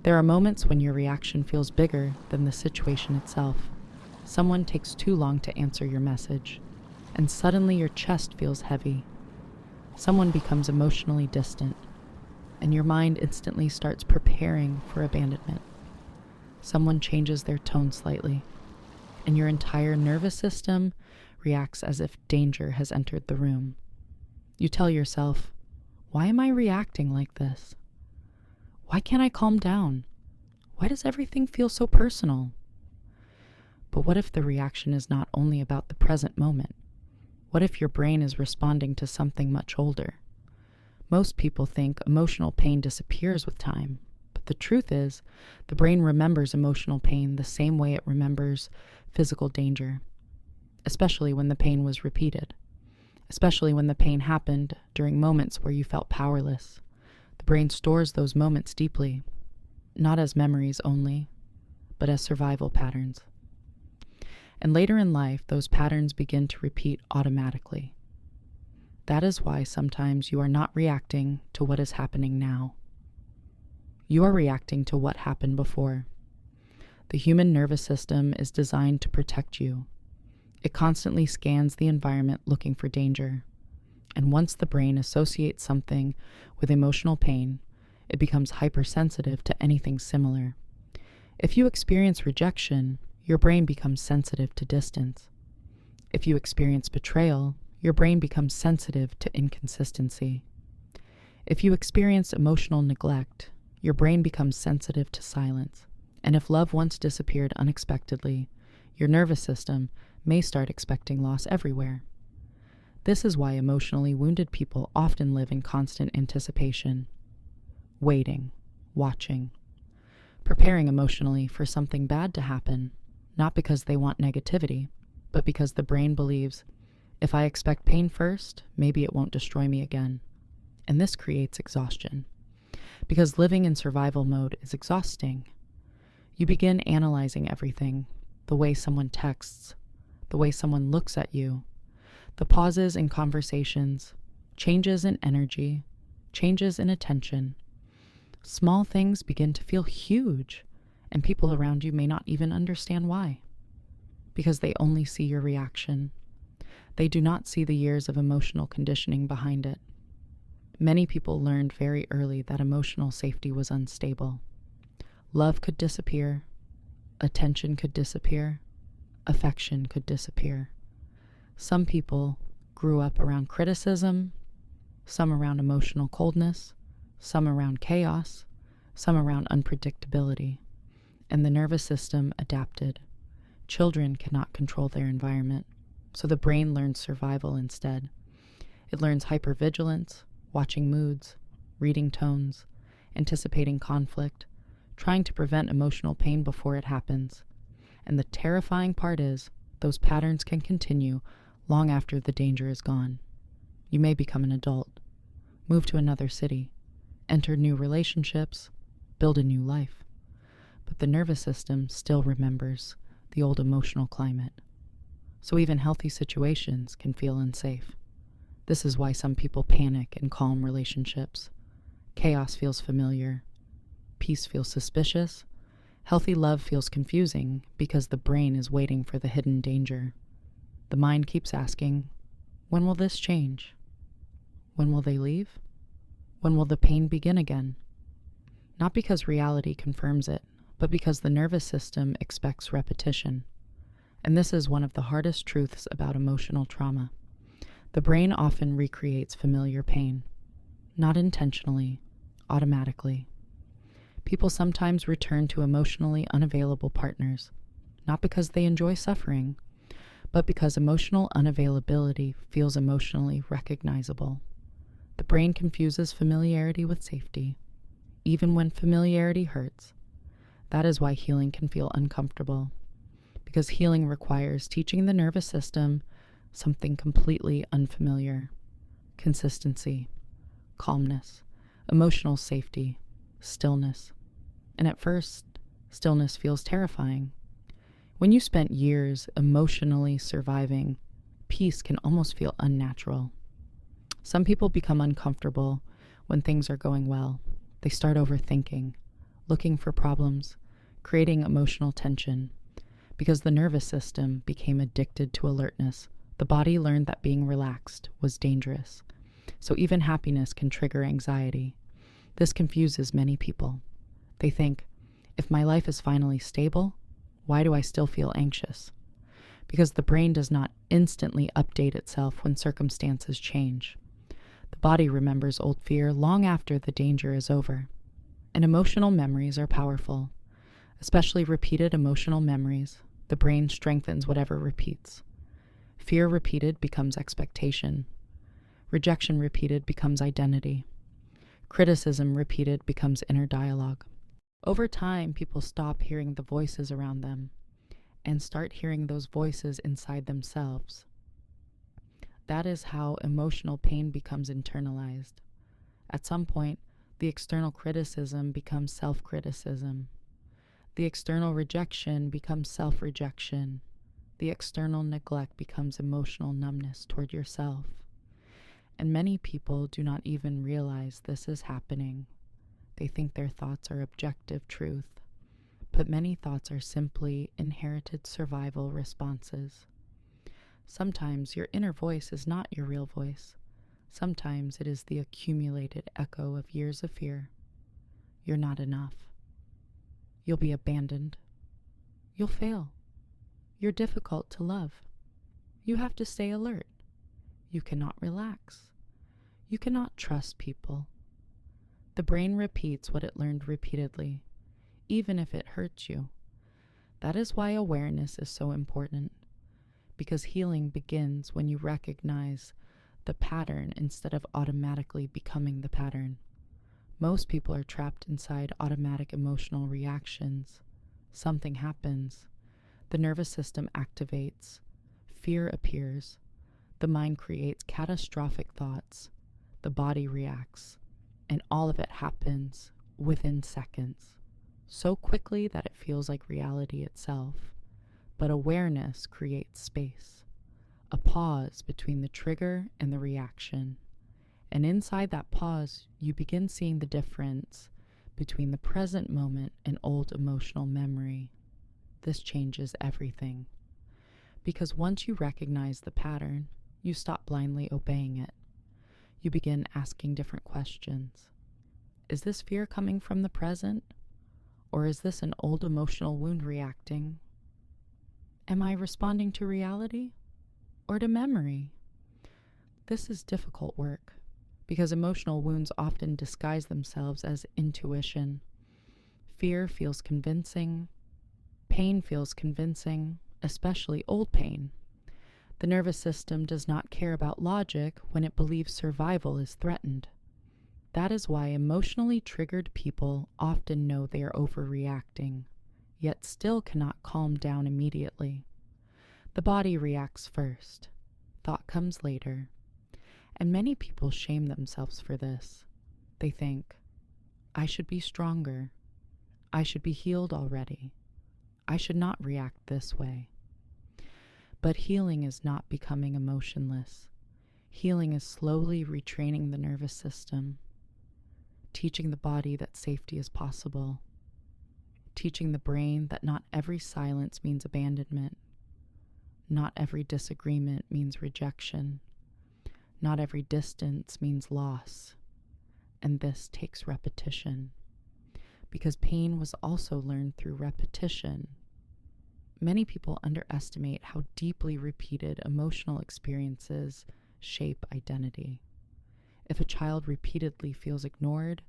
There are moments when your reaction feels bigger than the situation itself. Someone takes too long to answer your message, and suddenly your chest feels heavy. Someone becomes emotionally distant, and your mind instantly starts preparing for abandonment. Someone changes their tone slightly, and your entire nervous system reacts as if danger has entered the room. You tell yourself, "Why am I reacting like this? Why can't I calm down? Why does everything feel so personal?" But what if the reaction is not only about the present moment? What if your brain is responding to something much older? Most people think emotional pain disappears with time, but the truth is, the brain remembers emotional pain the same way it remembers physical danger, especially when the pain was repeated, especially when the pain happened during moments where you felt powerless. The brain stores those moments deeply, not as memories only, but as survival patterns. And later in life, those patterns begin to repeat automatically. That is why sometimes you are not reacting to what is happening now. You are reacting to what happened before. The human nervous system is designed to protect you. It constantly scans the environment looking for danger. And once the brain associates something with emotional pain, it becomes hypersensitive to anything similar. If you experience rejection, your brain becomes sensitive to distance. If you experience betrayal, your brain becomes sensitive to inconsistency. If you experience emotional neglect, your brain becomes sensitive to silence. And if love once disappeared unexpectedly, your nervous system may start expecting loss everywhere. This is why emotionally wounded people often live in constant anticipation, waiting, watching, preparing emotionally for something bad to happen, not because they want negativity, but because the brain believes, if I expect pain first, maybe it won't destroy me again. And this creates exhaustion, because living in survival mode is exhausting. You begin analyzing everything, the way someone texts, the way someone looks at you, the pauses in conversations, changes in energy, changes in attention. Small things begin to feel huge, and people around you may not even understand why, because they only see your reaction. They do not see the years of emotional conditioning behind it. Many people learned very early that emotional safety was unstable. Love could disappear, attention could disappear, affection could disappear. Some people grew up around criticism, some around emotional coldness, some around chaos, some around unpredictability, and the nervous system adapted. Children cannot control their environment, so the brain learns survival instead. It learns hypervigilance, watching moods, reading tones, anticipating conflict, trying to prevent emotional pain before it happens. And the terrifying part is, those patterns can continue long after the danger is gone. You may become an adult, move to another city, enter new relationships, build a new life. But the nervous system still remembers the old emotional climate. So even healthy situations can feel unsafe. This is why some people panic in calm relationships. Chaos feels familiar. Peace feels suspicious. Healthy love feels confusing because the brain is waiting for the hidden danger. The mind keeps asking, when will this change? When will they leave? When will the pain begin again? Not because reality confirms it, but because the nervous system expects repetition. And this is one of the hardest truths about emotional trauma. The brain often recreates familiar pain, not intentionally, automatically. People sometimes return to emotionally unavailable partners, not because they enjoy suffering, but because emotional unavailability feels emotionally recognizable. The brain confuses familiarity with safety, even when familiarity hurts. That is why healing can feel uncomfortable, because healing requires teaching the nervous system something completely unfamiliar: consistency, calmness, emotional safety, stillness. And at first, stillness feels terrifying. When you spent years emotionally surviving, peace can almost feel unnatural. Some people become uncomfortable when things are going well. They start overthinking, looking for problems, creating emotional tension. Because the nervous system became addicted to alertness, the body learned that being relaxed was dangerous. So even happiness can trigger anxiety. This confuses many people. They think, if my life is finally stable, why do I still feel anxious? Because the brain does not instantly update itself when circumstances change. The body remembers old fear long after the danger is over. And emotional memories are powerful. Especially repeated emotional memories, the brain strengthens whatever repeats. Fear repeated becomes expectation. Rejection repeated becomes identity. Criticism repeated becomes inner dialogue. Over time, people stop hearing the voices around them and start hearing those voices inside themselves. That is how emotional pain becomes internalized. At some point, the external criticism becomes self-criticism. The external rejection becomes self-rejection. The external neglect becomes emotional numbness toward yourself. And many people do not even realize this is happening. They think their thoughts are objective truth, but many thoughts are simply inherited survival responses. Sometimes your inner voice is not your real voice. Sometimes it is the accumulated echo of years of fear. You're not enough. You'll be abandoned. You'll fail. You're difficult to love. You have to stay alert. You cannot relax. You cannot trust people. The brain repeats what it learned repeatedly, even if it hurts you. That is why awareness is so important, because healing begins when you recognize the pattern instead of automatically becoming the pattern. Most people are trapped inside automatic emotional reactions. Something happens. The nervous system activates. Fear appears. The mind creates catastrophic thoughts. The body reacts. And all of it happens within seconds. So quickly that it feels like reality itself. But awareness creates space. A pause between the trigger and the reaction. And inside that pause, you begin seeing the difference between the present moment and old emotional memory. This changes everything. Because once you recognize the pattern, you stop blindly obeying it. You begin asking different questions. Is this fear coming from the present? Or is this an old emotional wound reacting? Am I responding to reality or to memory? This is difficult work, because emotional wounds often disguise themselves as intuition. Fear feels convincing. Pain feels convincing, especially old pain. The nervous system does not care about logic when it believes survival is threatened. That is why emotionally triggered people often know they are overreacting, yet still cannot calm down immediately. The body reacts first. Thought comes later. And many people shame themselves for this. They think, I should be stronger. I should be healed already. I should not react this way. But healing is not becoming emotionless. Healing is slowly retraining the nervous system, teaching the body that safety is possible, teaching the brain that not every silence means abandonment, not every disagreement means rejection, not every distance means loss. And this takes repetition, because pain was also learned through repetition. Many people underestimate how deeply repeated emotional experiences shape identity. If a child repeatedly feels ignored,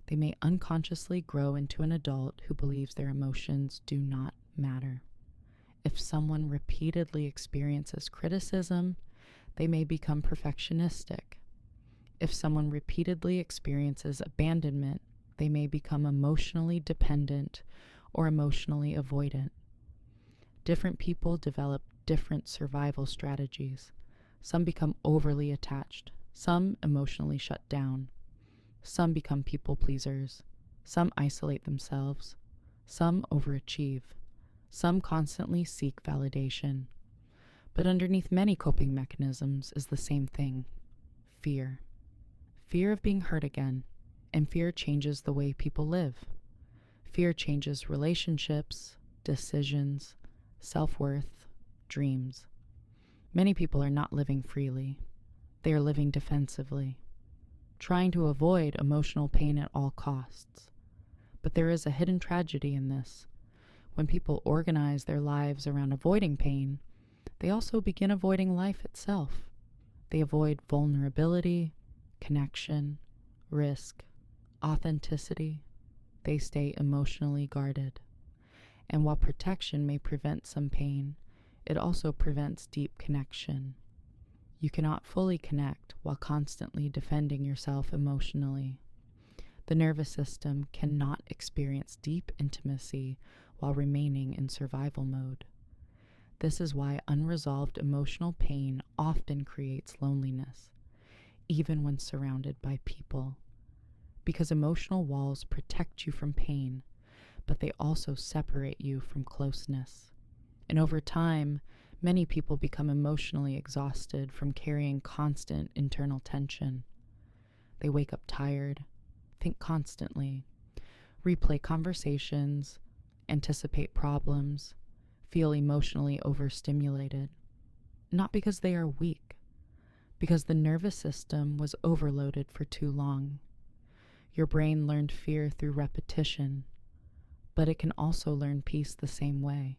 they may unconsciously grow into an adult who believes their emotions do not matter. If someone repeatedly experiences criticism, they may become perfectionistic. If someone repeatedly experiences abandonment, they may become emotionally dependent or emotionally avoidant. Different people develop different survival strategies. Some become overly attached. Some emotionally shut down. Some become people pleasers. Some isolate themselves. Some overachieve. Some constantly seek validation. But underneath many coping mechanisms is the same thing: fear. Fear of being hurt again, and fear changes the way people live. Fear changes relationships, decisions, self-worth, dreams. Many people are not living freely. They are living defensively, trying to avoid emotional pain at all costs. But there is a hidden tragedy in this. When people organize their lives around avoiding pain, they also begin avoiding life itself. They avoid vulnerability, connection, risk, authenticity. They stay emotionally guarded. And while protection may prevent some pain, it also prevents deep connection. You cannot fully connect while constantly defending yourself emotionally. The nervous system cannot experience deep intimacy while remaining in survival mode. This is why unresolved emotional pain often creates loneliness, even when surrounded by people. Because emotional walls protect you from pain, but they also separate you from closeness. And over time, many people become emotionally exhausted from carrying constant internal tension. They wake up tired, think constantly, replay conversations, anticipate problems, feel emotionally overstimulated. Not because they are weak, because the nervous system was overloaded for too long. Your brain learned fear through repetition, but it can also learn peace the same way.